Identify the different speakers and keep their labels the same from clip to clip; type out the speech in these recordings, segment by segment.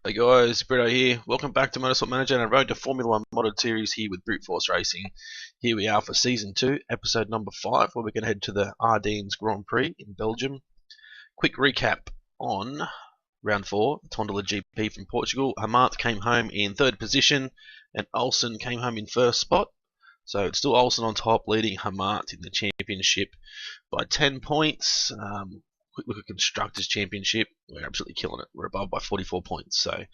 Speaker 1: Hey guys, Brito here. Welcome back to Motorsport Manager and Road to Formula One modded series here with Brute Force Racing. Here we are for Season 2, Episode number 5, where we're going to head to the Ardennes Grand Prix in Belgium. Quick recap on Round 4, the Tondola GP from Portugal. Hamart came home in 3rd position and Olsen came home in 1st spot. So it's still Olsen on top, leading Hamart in the championship by 10 points. Quick look at Constructors' Championship. We're absolutely killing it. We're above by 44 points. So,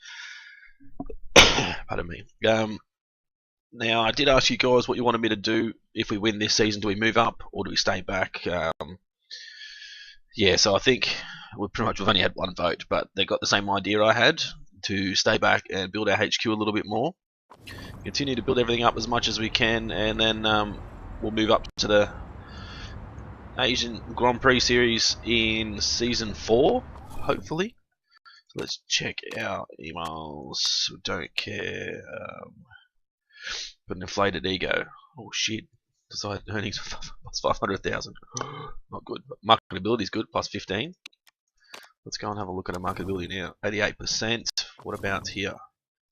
Speaker 1: pardon me. Now, I did ask you guys what you wanted me to do if we win this season. Do we move up or do we stay back? Yeah, so I think we've only had one vote, but they got the same idea I had to stay back and build our HQ a little bit more. Continue to build everything up as much as we can, and then we'll move up to the Asian Grand Prix Series in Season 4, hopefully. So let's check our emails. We don't care. Put an inflated ego. Oh shit. Decided earnings plus 500,000. Not good. But marketability is good, plus 15. Let's go and have a look at our marketability now. 88%. What about here?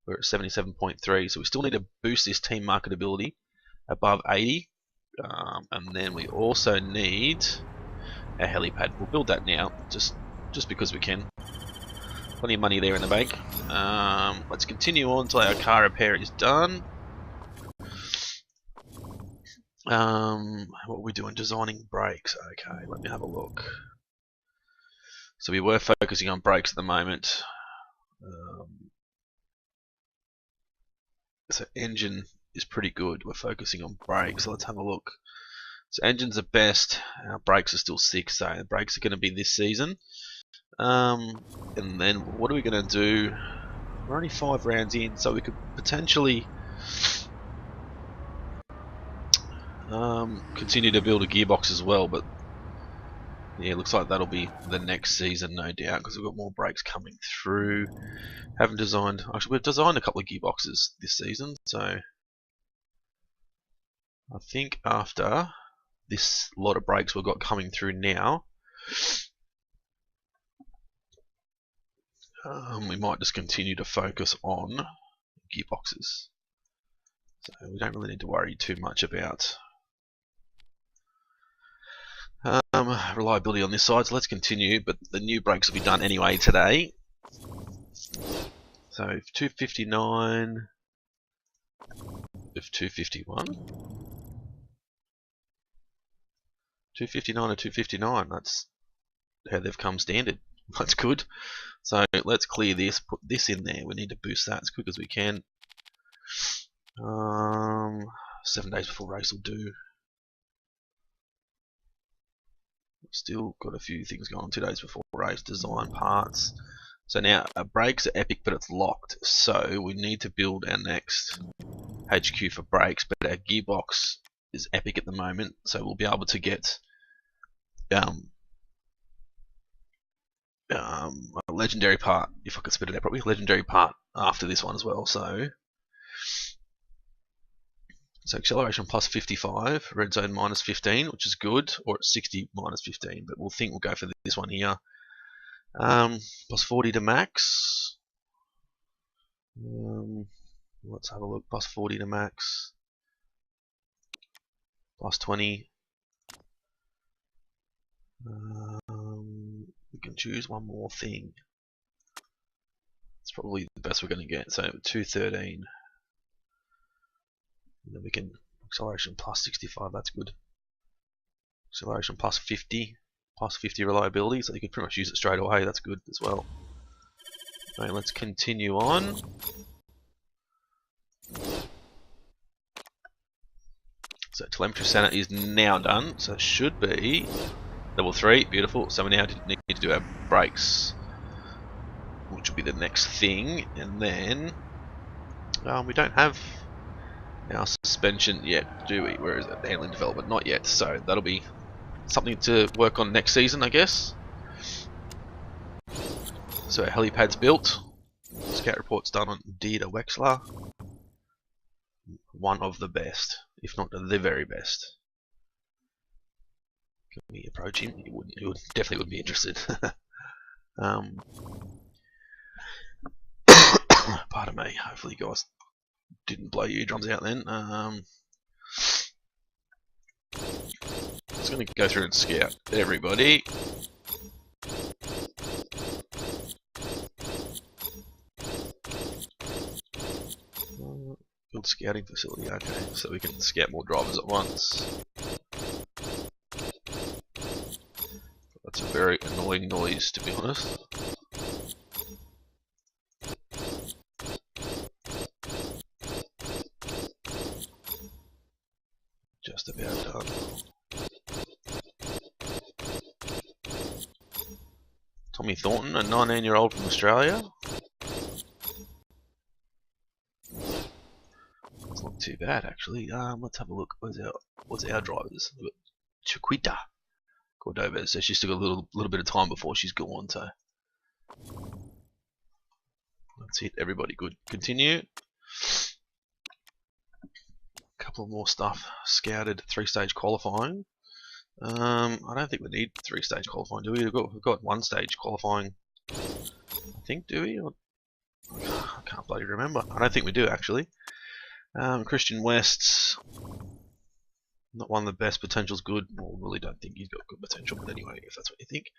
Speaker 1: We're at 77.3. So we still need to boost this team marketability above 80. And then we also need a helipad. We'll build that now, just because we can. Plenty of money there in the bank. Let's continue on until our car repair is done. What are we doing? Designing brakes. Okay, let me have a look. So we were focusing on brakes at the moment. So engine is pretty good. We're focusing on brakes. So let's have a look. So engines are best. Our brakes are still 6, so the brakes are going to be this season. And then what are we going to do? We're only 5 rounds in, so we could potentially continue to build a gearbox as well. But yeah, it looks like that'll be the next season, no doubt, because we've got more brakes coming through. Haven't designed. Actually, we've designed a couple of gearboxes this season, so I think after this lot of brakes we've got coming through now, we might just continue to focus on gearboxes. So we don't really need to worry too much about reliability on this side. So let's continue, but the new brakes will be done anyway today. So if 259, if 251, 259 and 259, that's how they've come standard. That's good. So let's clear this, put this in there. We need to boost that as quick as we can. 7 days before race will do. Still got a few things going on. 2 days before race, design parts. So now our brakes are epic, but it's locked. So we need to build our next HQ for brakes, but our gearbox is epic at the moment. So we'll be able to get a legendary part, if I could spit it out probably, legendary part after this one as well. So acceleration plus 55, red zone minus 15, which is good, or it's 60 minus 15, but we'll go for this one here. Plus 40 to max. Let's have a look. Plus 40 to max. Plus 20. We can choose one more thing. It's probably the best we're going to get. So 213. And then we can acceleration plus 65. That's good. Acceleration plus 50. Plus 50 reliability. So you can pretty much use it straight away. That's good as well. Alright, let's continue on. So telemetry center is now done. So it should be level 3. Beautiful. So we now need to do our brakes, which will be the next thing. And then we don't have our suspension yet, do we? Where is it? Handling development, not yet. So that'll be something to work on next season, I guess. So our helipad's built. Scout report's done on Dieter Wexler. One of the best, if not the very best. Can we approach him? He definitely wouldn't be interested. Hopefully you guys didn't blow your eardrums out then. Just going to go through and scout everybody. Build scouting facility, okay, so we can scout more drivers at once. That's a very annoying noise, to be honest. Just about done. Tommy Thornton, a 19-year-old from Australia. It's not too bad actually. Let's have a look. What's our drivers? We've got Chiquita Cordova, so she's still got a little bit of time before she's gone. So let's hit everybody. Good. Continue. A couple of more stuff scouted. 3-stage qualifying. I don't think we need 3-stage qualifying, do we? We've got 1-stage qualifying. I think, do we? I can't bloody remember. I don't think we do actually. Christian West, not one of the best. Potential's good. Well, really don't think he's got good potential, but anyway, if that's what you think.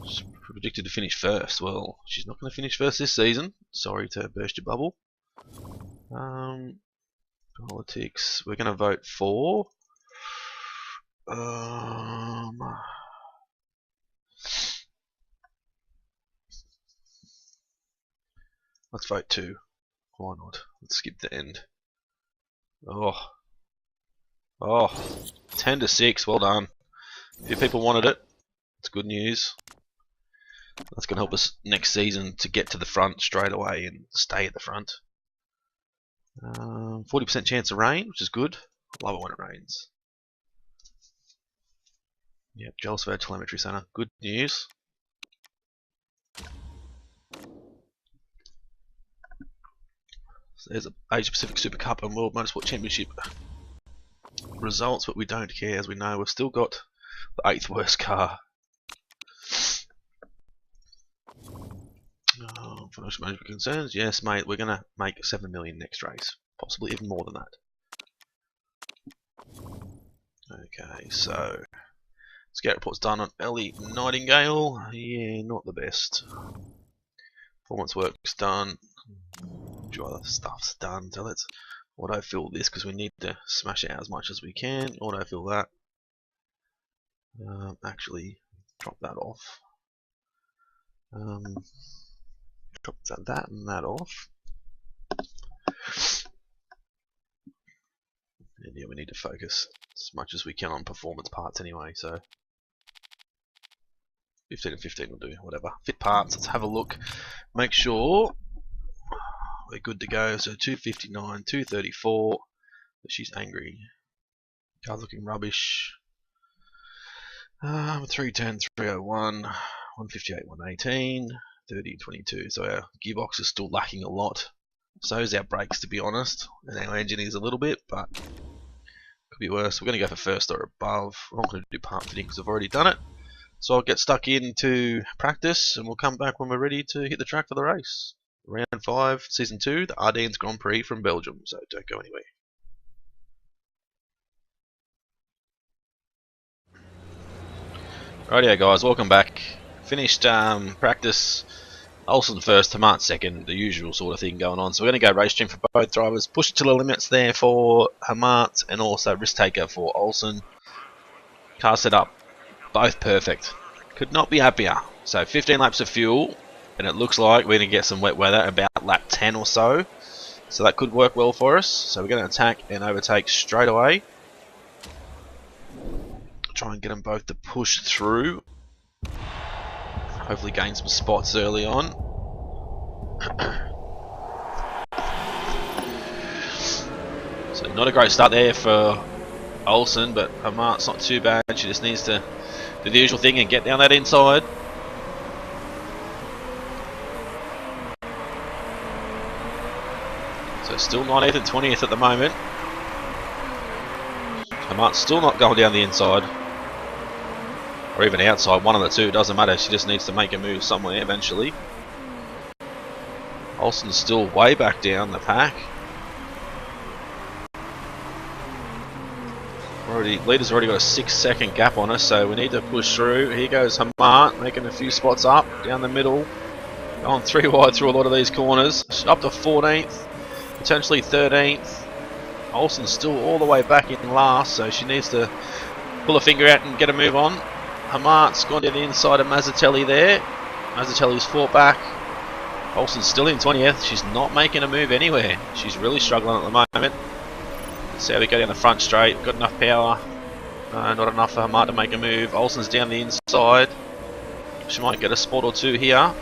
Speaker 1: She's predicted to finish first. Well, she's not going to finish first this season. Sorry to burst your bubble. Politics. We're going to vote for. Let's vote 2. Why not? Let's skip the end. Oh, 10-6. Well done. A few people wanted it. It's good news. That's going to help us next season to get to the front straight away and stay at the front. 40% chance of rain, which is good. Love it when it rains. Yep, Jellisville Telemetry Center. Good news. So there's a Asia Pacific Super Cup and World Motorsport Championship results, but we don't care. As we know, we've still got the 8th worst car. Financial management concerns? Yes, mate. We're gonna make 7 million next race, possibly even more than that. Okay, so scout report's done on Ellie Nightingale. Yeah, not the best. Performance work's done. Other stuff's done. So let's autofill this because we need to smash it out as much as we can. Autofill that. Actually, drop that off. Drop that and that off. And yeah, we need to focus as much as we can on performance parts anyway. So 15 and 15 will do. Whatever. Fit parts. Let's have a look. Make sure we're good to go. So 259, 234. She's angry. Car's looking rubbish. 310, 301, 158, 118, 30, 22. So our gearbox is still lacking a lot. So is our brakes, to be honest. And our engine is a little bit, but could be worse. We're going to go for first or above. We're not going to do part fitting because I've already done it. So I'll get stuck into practice and we'll come back when we're ready to hit the track for the race. Round 5, Season 2, the Ardennes Grand Prix from Belgium, so don't go anywhere. Rightio guys, welcome back. Finished practice. Olsen first, Hamart second, the usual sort of thing going on. So we're going to go race stream for both drivers. Push it to the limits there for Hamart and also risk taker for Olsen. Car set up, both perfect. Could not be happier. So 15 laps of fuel. And it looks like we're going to get some wet weather about lap 10 or so. So that could work well for us. So we're going to attack and overtake straight away. Try and get them both to push through. Hopefully gain some spots early on. So not a great start there for Olsen, but Hamart's not too bad. She just needs to do the usual thing and get down that inside. So still 19th and 20th at the moment. Hamart's still not going down the inside. Or even outside, one of the two, doesn't matter. She just needs to make a move somewhere eventually. Olsen's still way back down the pack. Leader's already got a 6-second gap on us, so we need to push through. Here goes Hamart, making a few spots up down the middle. Going 3 wide through a lot of these corners. Up to 14th, potentially 13th. Olsen's still all the way back in last, so she needs to pull a finger out and get a move on. Hamart's gone down the inside of Mazzatelli there. Mazzatelli's fought back. Olsen's still in 20th. She's not making a move anywhere. She's really struggling at the moment. Let's see how we go down the front straight. Got enough power. Not enough for Hamart to make a move. Olsen's down the inside. She might get a spot or two here.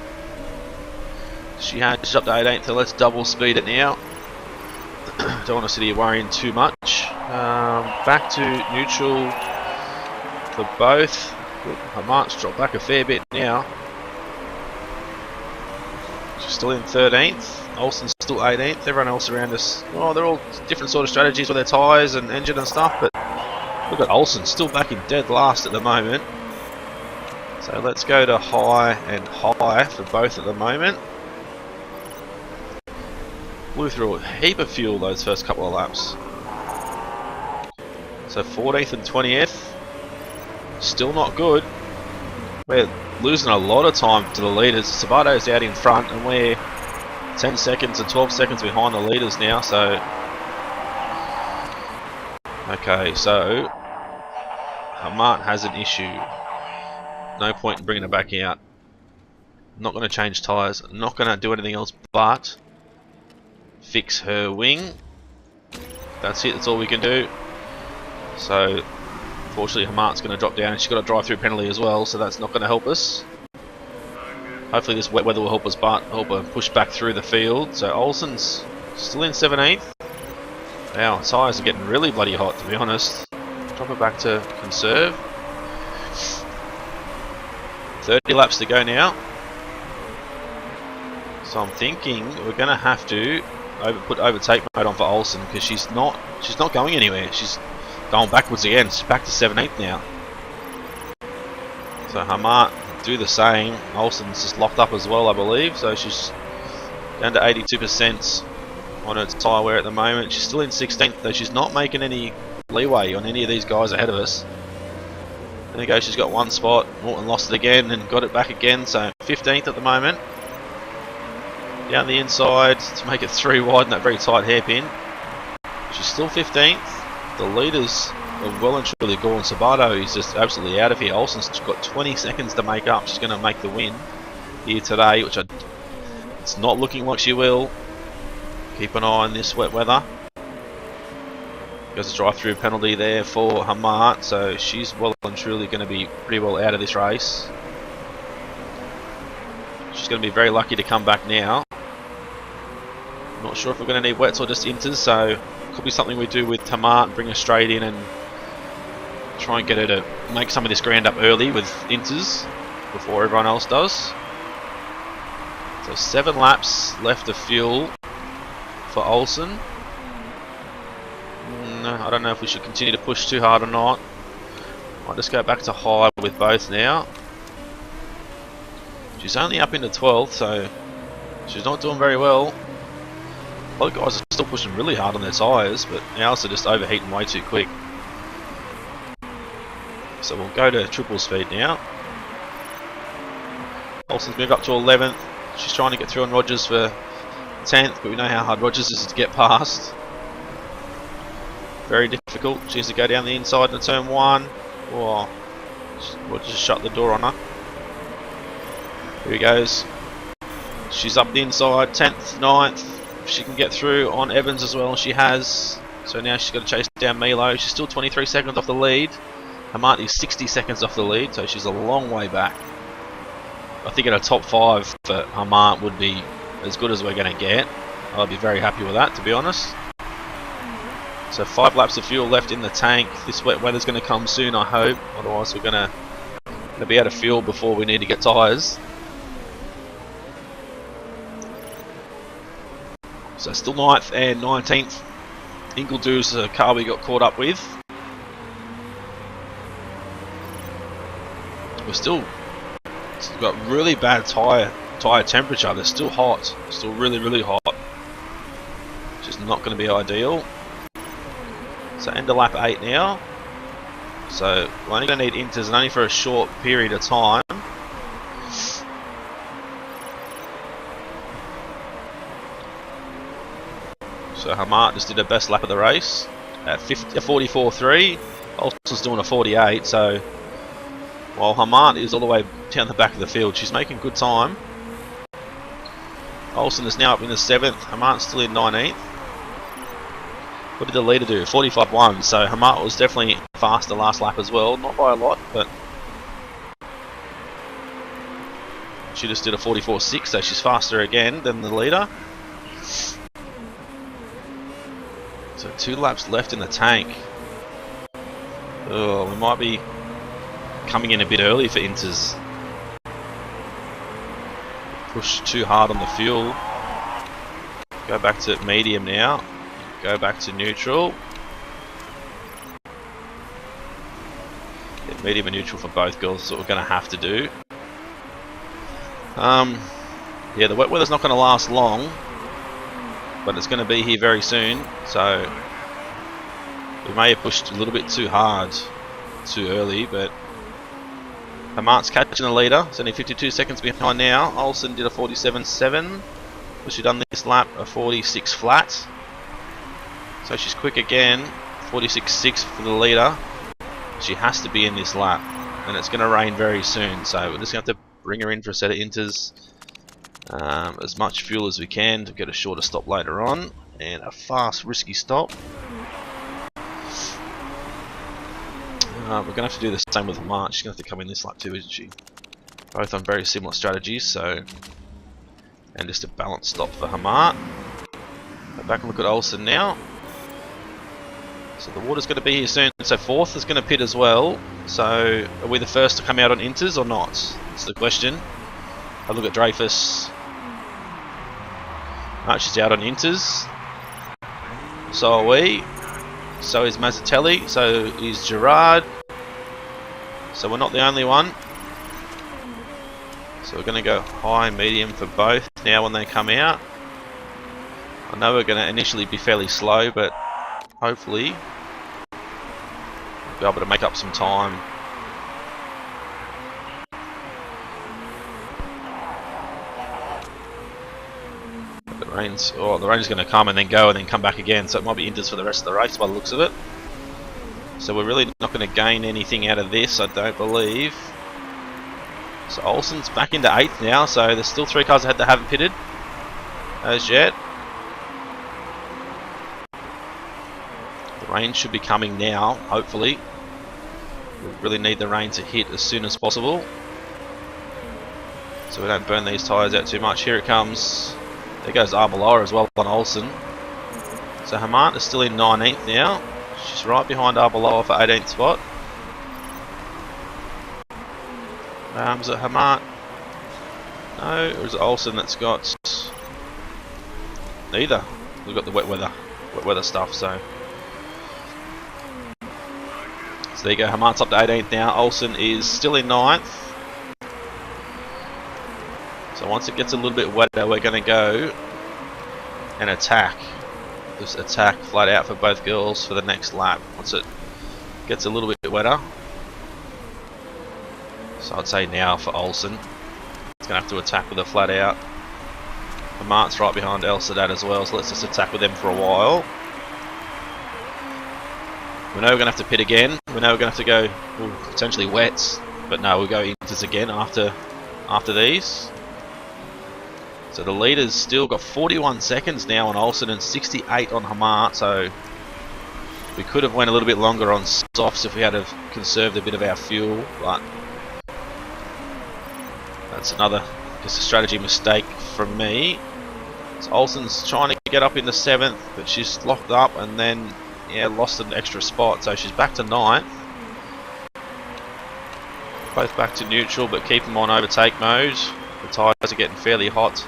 Speaker 1: She's up to 18th, so let's double speed it now. Don't want to sit here worrying too much. Back to neutral for both. Hamart's dropped back a fair bit now. She's still in 13th. Olsen's still 18th. Everyone else around us, oh, they're all different sort of strategies with their tyres and engine and stuff, but look at Olsen still back in dead last at the moment. So let's go to high and high for both at the moment. Blew through a heap of fuel those first couple of laps. So 14th and 20th. Still not good. We're losing a lot of time to the leaders. Sabato's out in front and we're 10 seconds and 12 seconds behind the leaders now, so... Okay, so... Hamart has an issue. No point in bringing her back out. Not going to change tyres. Not going to do anything else but... fix her wing. That's it, that's all we can do. So... Unfortunately, Hamart's going to drop down and she's got a drive-through penalty as well, so that's not going to help us. Hopefully this wet weather will help us help her push back through the field. So Olsen's still in 17th. Wow, tyres are getting really bloody hot, to be honest. Drop it back to conserve. 30 laps to go now. So I'm thinking we're going to have to put overtake mode on for Olsen because she's not going anywhere. She's going backwards again. She's back to 17th now. So Hamart do the same. Olsen's just locked up as well, I believe. So she's down to 82% on her tyre wear at the moment. She's still in 16th, though she's not making any leeway on any of these guys ahead of us. There you go, she's got one spot. Morton lost it again and got it back again. So 15th at the moment. Down the inside to make it 3 wide in that very tight hairpin. She's still 15th. The leaders are well and truly gone. Sabato is just absolutely out of here. Olsen's got 20 seconds to make up. She's going to make the win here today, which it's not looking like she will. Keep an eye on this wet weather. There's a drive-through penalty there for Hamart, so she's well and truly going to be pretty well out of this race. She's going to be very lucky to come back now. Not sure if we're going to need wets or just inters, so could be something we do with Hamart, bring her straight in and try and get her to make some of this ground up early with inters before everyone else does. So 7 laps left of fuel for Olsen. No, I don't know if we should continue to push too hard or not. I'll just go back to high with both now. She's only up into 12th, so she's not doing very well. A lot of guys are still pushing really hard on their tyres, but ours are just overheating way too quick. So we'll go to triple speed now. Olsen's moved up to 11th. She's trying to get through on Rogers for 10th, but we know how hard Rogers is to get past. Very difficult. She has to go down the inside into turn 1. Oh, Rogers just shut the door on her. Here he goes. She's up the inside, 10th, 9th. If she can get through on Evans as well, she has. So now she's got to chase down Milo. She's still 23 seconds off the lead. Hamart is 60 seconds off the lead, so she's a long way back. I think in a top 5 for Hamart would be as good as we're going to get. I'll be very happy with that, to be honest. So 5 laps of fuel left in the tank. This wet weather's going to come soon, I hope. Otherwise we're going to be out of fuel before we need to get tyres. So still 9th and 19th. Ingledew's a car we got caught up with. We're still got really bad tyre tyre temperature, they're still hot, still really, really hot. Which is not going to be ideal. So end of lap 8 now. So we're only going to need inters and only for a short period of time. So Hamart just did her best lap of the race at 44.3. Olsen's doing a 48, so while Hamart is all the way down the back of the field, she's making good time. Olsen is now up in the 7th, Hamart's still in 19th. What did the leader do? 45.1, so Hamart was definitely faster last lap as well, not by a lot, but she just did a 44.6, so she's faster again than the leader. So 2 laps left in the tank. Oh, we might be coming in a bit early for inters. Push too hard on the fuel. Go back to medium now. Go back to neutral. Yeah, medium and neutral for both girls is what we're going to have to do. Yeah, the wet weather's not going to last long, but it's going to be here very soon, so we may have pushed a little bit too hard, too early, but Hamart's catching the leader. It's only 52 seconds behind now. Olsen did a 47.7. She done this lap a 46 flat. So she's quick again. 46.6 for the leader. She has to be in this lap, and it's going to rain very soon. So we're just going to have to bring her in for a set of inters. As much fuel as we can to get a shorter stop later on, and a fast, risky stop. We're going to have to do the same with Hamart. She's going to have to come in this lap too, isn't she? Both on very similar strategies, so. And just a balanced stop for Hamart. Go back and look at Olsen now. So the water's going to be here soon. So 4th is going to pit as well. So are we the first to come out on inters or not? That's the question. Have a look at Dreyfus. She's out on inters. So are we. So is Mazzatelli. So is Gerard. So we're not the only one. So we're going to go high and medium for both now when they come out. I know we're going to initially be fairly slow, but hopefully we'll be able to make up some time. The rain's going to come and then go and then come back again, so it might be inters for the rest of the race by the looks of it. So we're really not going to gain anything out of this, I don't believe. So Olsen's back into 8th now, so there's still 3 cars ahead that haven't pitted as yet. The rain should be coming now, hopefully. We really need the rain to hit as soon as possible, so we don't burn these tyres out too much. Here it comes. There goes Arbeloa as well on Olsen. So Hamart is still in 19th now. She's right behind Arbeloa for 18th spot. Is it Hamart? No, or is it Olsen that's got neither? We've got the wet weather stuff, so there you go. Hamart's up to 18th now. Olsen is still in 9th. So once it gets a little bit wetter, we're going to go and attack. Just attack flat out for both girls for the next lap. Once it gets a little bit wetter. So I'd say now for Olsen. It's going to have to attack with a flat out. Hamart's right behind El Sadat as well, so let's just attack with them for a while. We know we're going to have to pit again. We know we're going to have to go potentially wets. But no, we'll go inters again after these. So the leader's still got 41 seconds now on Olsen and 68 on Hamart, so we could have went a little bit longer on softs if we had have conserved a bit of our fuel, but that's just a strategy mistake from me. So Olsen's trying to get up in the 7th, but she's locked up and then lost an extra spot, so she's back to 9th. Both back to neutral, but keep them on overtake mode. The tyres are getting fairly hot.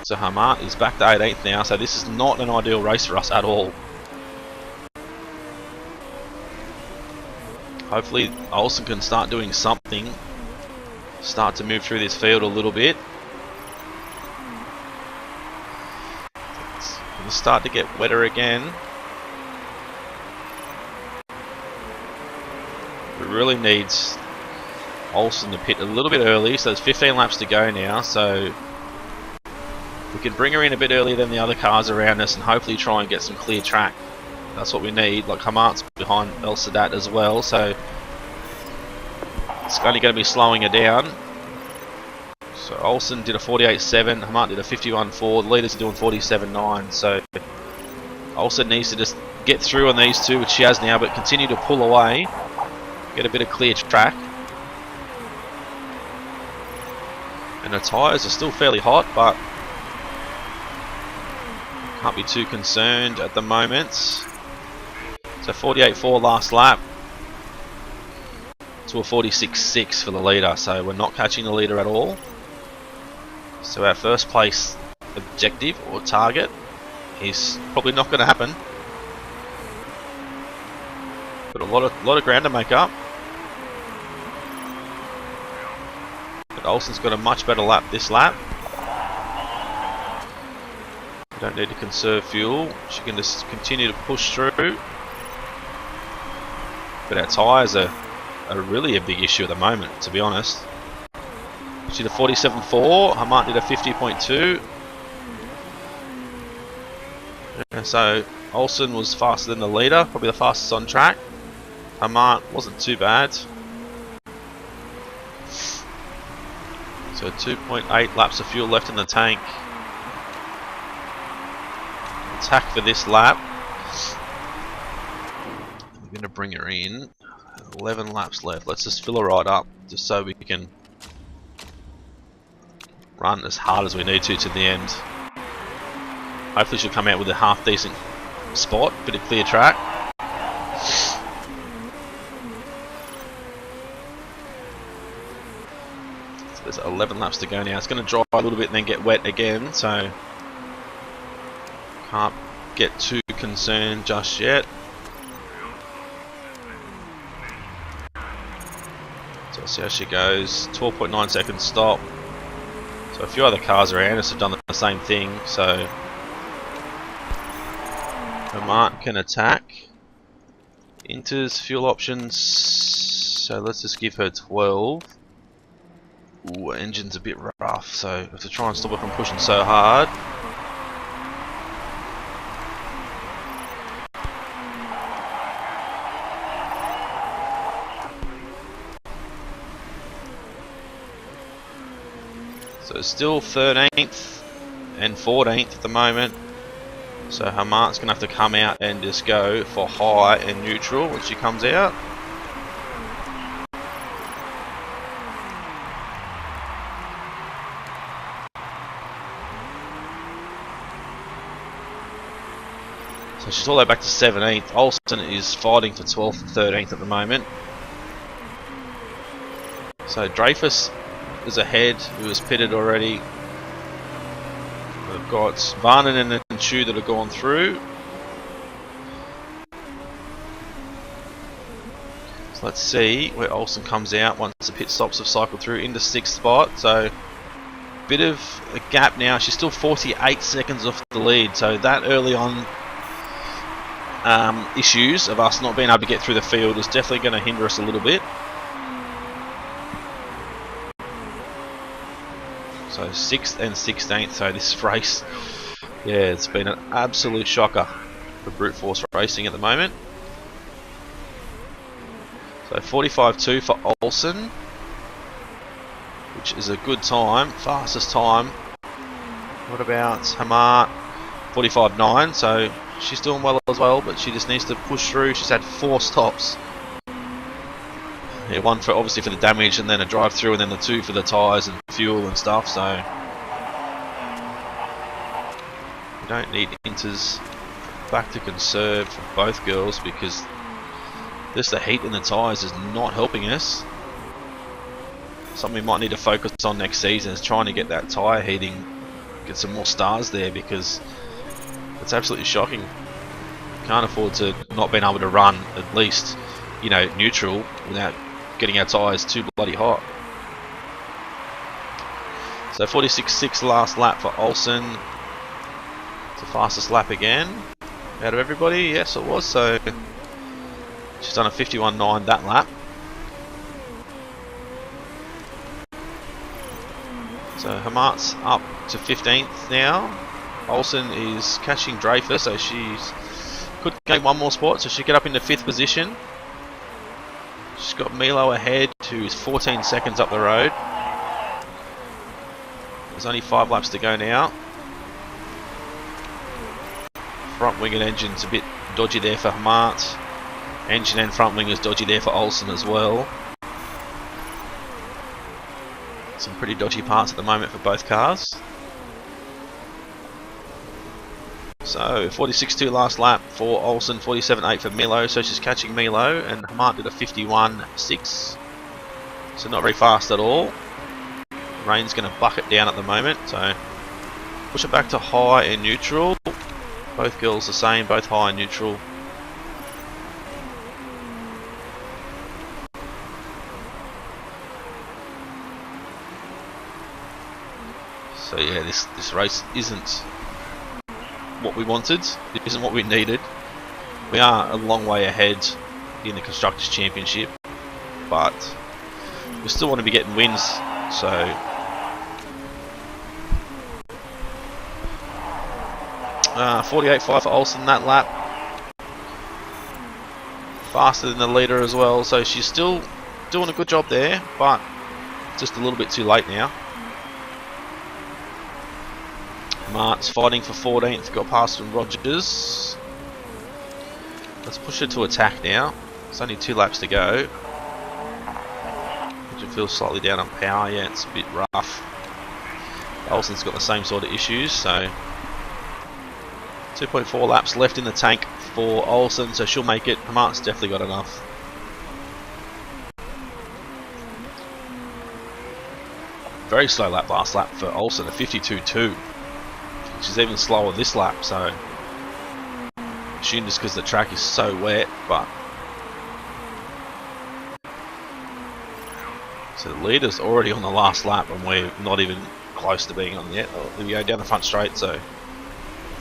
Speaker 1: So Hamart is back to 18th now, so this is not an ideal race for us at all. Hopefully Olsen can start doing something start to move through this field a little bit. It's going to start to get wetter again. It really needs Olsen to pit a little bit early, so there's 15 laps to go now, so we can bring her in a bit earlier than the other cars around us and hopefully try and get some clear track. That's what we need. Like Hamart's behind El Sadat as well, so it's only going to be slowing her down. So Olsen did a 48.7, Hamart did a 51.4, the leaders are doing 47.9, so Olsen needs to just get through on these two, which she has now, but continue to pull away, get a bit of clear track. And the tyres are still fairly hot, but can't be too concerned at the moment. So 48.4 last lap to a 46.6 for the leader, so we're not catching the leader at all. So our first place objective or target is probably not going to happen. But a lot of ground to make up. But Olsen's got a much better lap this lap. We don't need to conserve fuel. She can just continue to push through. But our tyres are really a big issue at the moment, to be honest. She did a 47.4, Hamart did a 50.2. So Olsen was faster than the leader, probably the fastest on track. Hamart wasn't too bad. So 2.8 laps of fuel left in the tank. Attack for this lap. We're going to bring her in. 11 laps left. Let's just fill her right up, just so we can run as hard as we need to the end. Hopefully she'll come out with a half decent spot, bit of clear track. So there's 11 laps to go now. It's going to dry a little bit and then get wet again, so can't get too concerned just yet. So we'll see how she goes. 12.9 seconds stop. So a few other cars around us have done the same thing, so Hamart can attack. Enters fuel options, so let's just give her 12. Ooh, engine's a bit rough, so we have to try and stop her from pushing so hard. So still 13th and 14th at the moment. So Hamart's going to have to come out and just go for high and neutral when she comes out. So she's all the way back to 17th. Olsen is fighting for 12th and 13th at the moment. So Dreyfus is ahead, who was pitted already. We've got Varnen and Chu that have gone through. So let's see where Olsen comes out once the pit stops have cycled through into 6th spot. So bit of a gap now. She's still 48 seconds off the lead. So that early on issues of us not being able to get through the field is definitely going to hinder us a little bit. So 6th and 16th, so this race, yeah, it's been an absolute shocker for brute force racing at the moment. So 45.2 for Olsen, which is a good time, fastest time. What about Hamart? 45.9, so she's doing well as well, but she just needs to push through. She's had 4 stops. Yeah, one for obviously for the damage, and then a drive through, and then the 2 for the tyres and fuel and stuff. So we don't need inters back to conserve for both girls, because just the heat in the tyres is not helping us. Something we might need to focus on next season is trying to get that tyre heating, get some more stars there, because it's absolutely shocking. Can't afford to not being able to run at least, you know, neutral without getting our tyres too bloody hot. So 46.6 last lap for Olsen. It's the fastest lap again out of everybody. Yes, it was. So she's done a 51.9 that lap. So Hamart's up to 15th now. Olsen is catching Drafer, so she's could gain one more spot, so she get up into 5th position. She's got Milo ahead, who's 14 seconds up the road. There's only 5 laps to go now. Front wing and engine's a bit dodgy there for Hamart. Engine and front wing is dodgy there for Olsen as well. Some pretty dodgy parts at the moment for both cars. So 46.2 last lap for Olsen, 47.8 for Milo, so she's catching Milo, and Hamart did a 51.6. So not very fast at all. Rain's going to bucket down at the moment, so push it back to high and neutral. Both girls the same, both high and neutral. So yeah, this race isn't what we wanted. It isn't what we needed. We are a long way ahead in the Constructors' Championship, but we still want to be getting wins. So 48.5 for Olsen that lap. Faster than the leader as well, so she's still doing a good job there, but just a little bit too late now. Mart's fighting for 14th, got past from Rogers. Let's push her to attack now. It's only 2 laps to go. Roger feels slightly down on power, yeah, it's a bit rough. Olsen's got the same sort of issues, so 2.4 laps left in the tank for Olsen, so she'll make it. Mart's definitely got enough. Very slow lap last lap for Olsen, a 52.2. She's even slower this lap, so I assume just because the track is so wet, but so the leader's already on the last lap and we're not even close to being on yet. We go down the front straight, so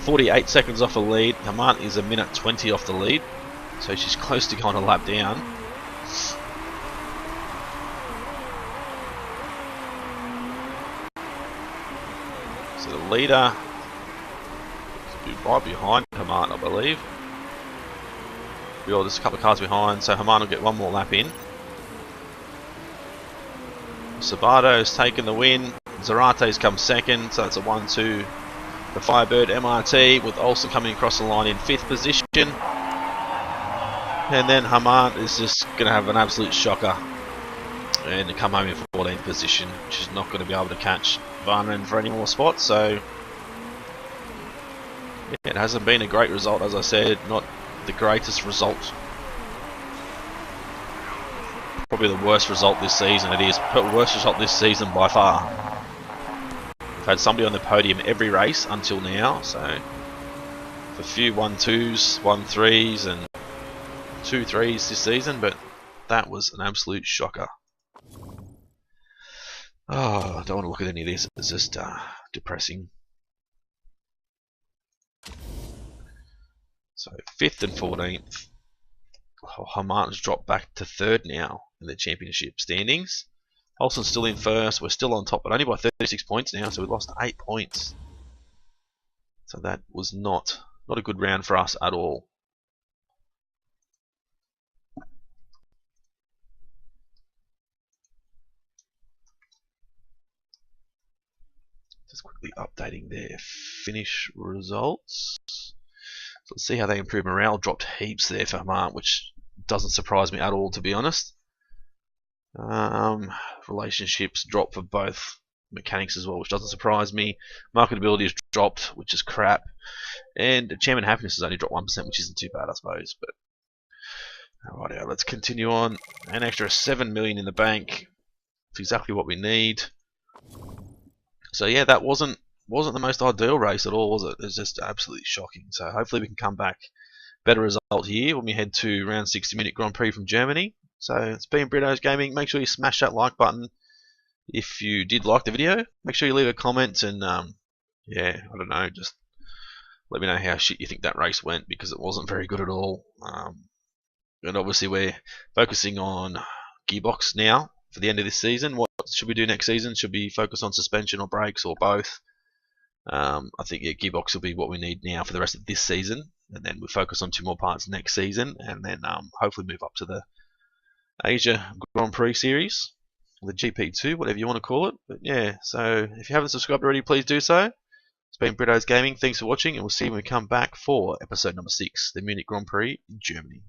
Speaker 1: 48 seconds off the lead. Hamant is a minute 20 off the lead, so she's close to going a lap down. So the leader right behind Hamant, I believe. We're all just a couple of cars behind, so Hamant will get one more lap in. Sabato's taken the win. Zarate's come second, so that's a 1-2 for Firebird MRT, with Olsen coming across the line in 5th position. And then Hamant is just going to have an absolute shocker and come home in 14th position. She's not going to be able to catch Varnen for any more spots, so yeah, it hasn't been a great result, as I said, not the greatest result. Probably the worst result this season. It is the worst result this season by far. We've had somebody on the podium every race until now, so a few 1-2s, 1-3s and 2-3s this season, but that was an absolute shocker. Oh, I don't want to look at any of this, it's just depressing. So 5th and 14th. Hamart's dropped back to 3rd now in the championship standings. Olsen's still in 1st. We're still on top, but only by 36 points now, so we lost 8 points. So that was not a good round for us at all. Just quickly updating their finish results. So let's see how they improve. Morale dropped heaps there for Hamart, which doesn't surprise me at all, to be honest. Relationships dropped for both mechanics as well, which doesn't surprise me. Marketability has dropped, which is crap. And chairman happiness has only dropped 1%, which isn't too bad, I suppose. But alright, let's continue on. An extra 7 million in the bank. It's exactly what we need. So yeah, that wasn't the most ideal race at all, was it? It was just absolutely shocking. So hopefully we can come back better result here when we head to round 6 Munich Grand Prix from Germany. So it's been Brito's Gaming. Make sure you smash that like button. If you did like the video, make sure you leave a comment and yeah, I don't know, just let me know how shit you think that race went, because it wasn't very good at all. And obviously we're focusing on gearbox now for the end of this season. What should we do next season? Should we focus on suspension or brakes or both? I think gearbox will be what we need now for the rest of this season, and then we'll focus on 2 more parts next season, and then hopefully move up to the Asia Grand Prix series, the GP2, whatever you want to call it. But yeah, so if you haven't subscribed already, please do so. It's been Brito's Gaming. Thanks for watching, and we'll see you when we come back for episode number 6, the Munich Grand Prix in Germany.